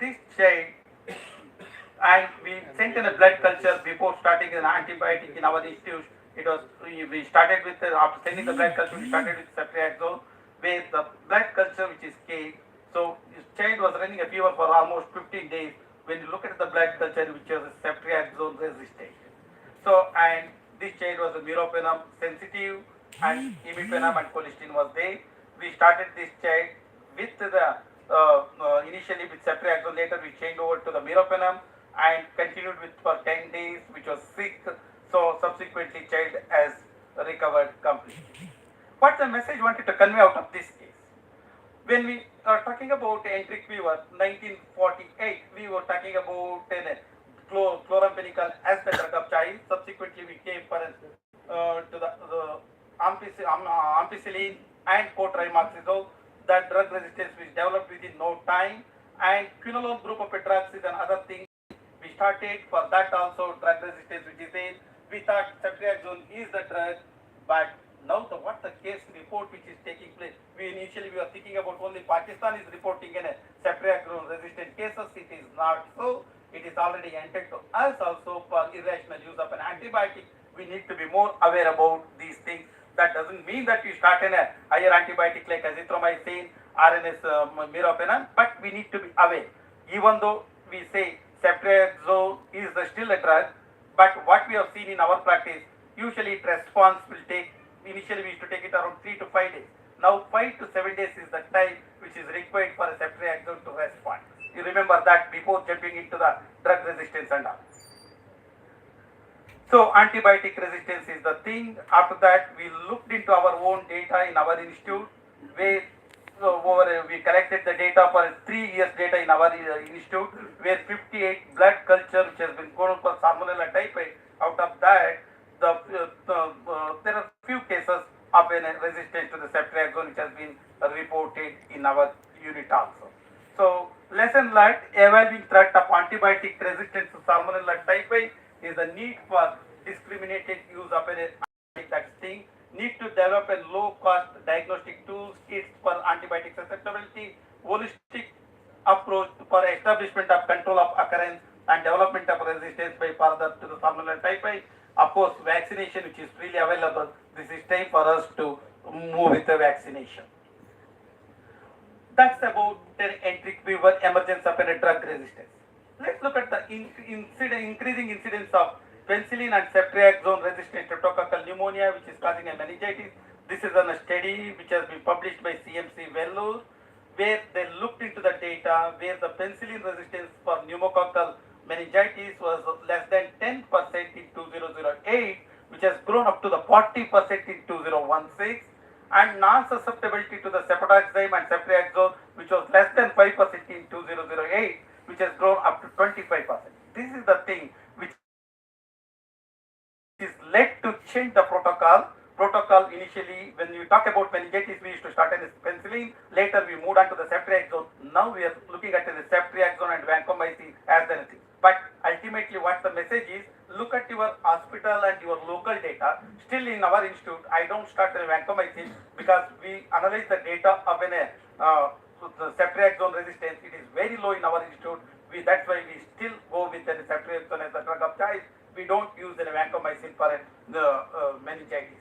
this child, and we sent in a blood culture before starting an antibiotic in our institute. It was we started with after sending the blood culture, we started with ceftriaxone, where the blood culture which is K. So this child was running a fever for almost 15 days. When you look at the blood culture, which was ceftriaxone resistant. So and this child was a meropenem sensitive, and imipenem and cholesterol was there. We started this child with the initially with ceftriaxone. Later we changed over to the meropenem and continued with for 10 days, which was sick. So subsequently, child has recovered completely. What's the message wanted to convey out of this case? When we are talking about enteric fever, 1948, we were talking about chloramphenicol as the drug of choice. Subsequently, we came for to the ampicillin and cotrimoxazole. That drug resistance was developed within no time, and quinolone group of drugs is another thing. We started for that also drug resistance, which is there. We thought ceftriaxone is the drug, but now what the case report which is taking place, we were thinking about only Pakistan is reporting in a ceftriaxone resistant cases. It is not so. It is already entered to us also for irrational use of an antibiotic. We need to be more aware about these things. That doesn't mean that you start in a higher antibiotic like azithromycin, RNS meropenem, but we need to be aware. Even though we say ceftriaxone is still a drug, but what we have seen in our practice, usually its response will take, initially we used to take it around 3 to 5 days. Now 5 to 7 days is the time which is required for a ceftriaxone to respond. You remember that before jumping into the drug resistance and all. So antibiotic resistance is the thing. After that, we looked into our own data in our institute, where we collected the data for 3 years data in our institute, where 58 blood culture which has been grown for Salmonella typhi. Out of that, there are few cases of resistance to the ceftriaxone which has been reported in our unit also. So lesson learned: evolving threat of antibiotic resistance to Salmonella typhi is the need for discriminated use of an antibiotic. That thing. Need to develop a low-cost diagnostic tools, kits for antibiotic susceptibility, holistic approach for establishment of control of occurrence and development of resistance by further to the Salmonella typhi. Of course, vaccination which is freely available. This is time for us to move with the vaccination. That's about the enteric fever, emergence of a drug resistance. Let's look at the increasing incidence of penicillin and ceftriaxone resistant streptococcal pneumonia, which is causing a meningitis. This is a study which has been published by CMC Vellore, where they looked into the data where the penicillin resistance for pneumococcal meningitis was less than 10% in 2008, which has grown up to the 40% in 2016, and non-susceptibility to the cefotaxime and ceftriaxone, which was less than 5% in 2008, which has grown up to 25%. This is the thing which is led to change the protocol. Protocol initially, when you talk about meningitis, we used to start with penicillin. Later, we moved on to the ceftriaxone. Now we are looking at the ceftriaxone and vancomycin as anything. But ultimately, what the message is: look at your hospital and your local data. Still, in our institute, I don't start with vancomycin because we analyze the data of the ceftriaxone resistance. It is very low in our institute. That's why we still go with the ceftriaxone as the drug of choice. We don't use the vancomycin for the meningitis.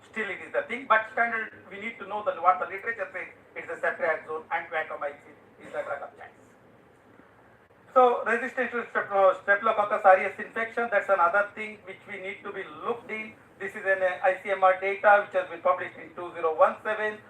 Still, it is the thing. But standard, we need to know that what the literature says. It's the ceftriaxone and vancomycin is the drug of choice. So resistance to Staphylococcus aureus infection, that's another thing which we need to be looked in. This is an ICMR data which has been published in 2017.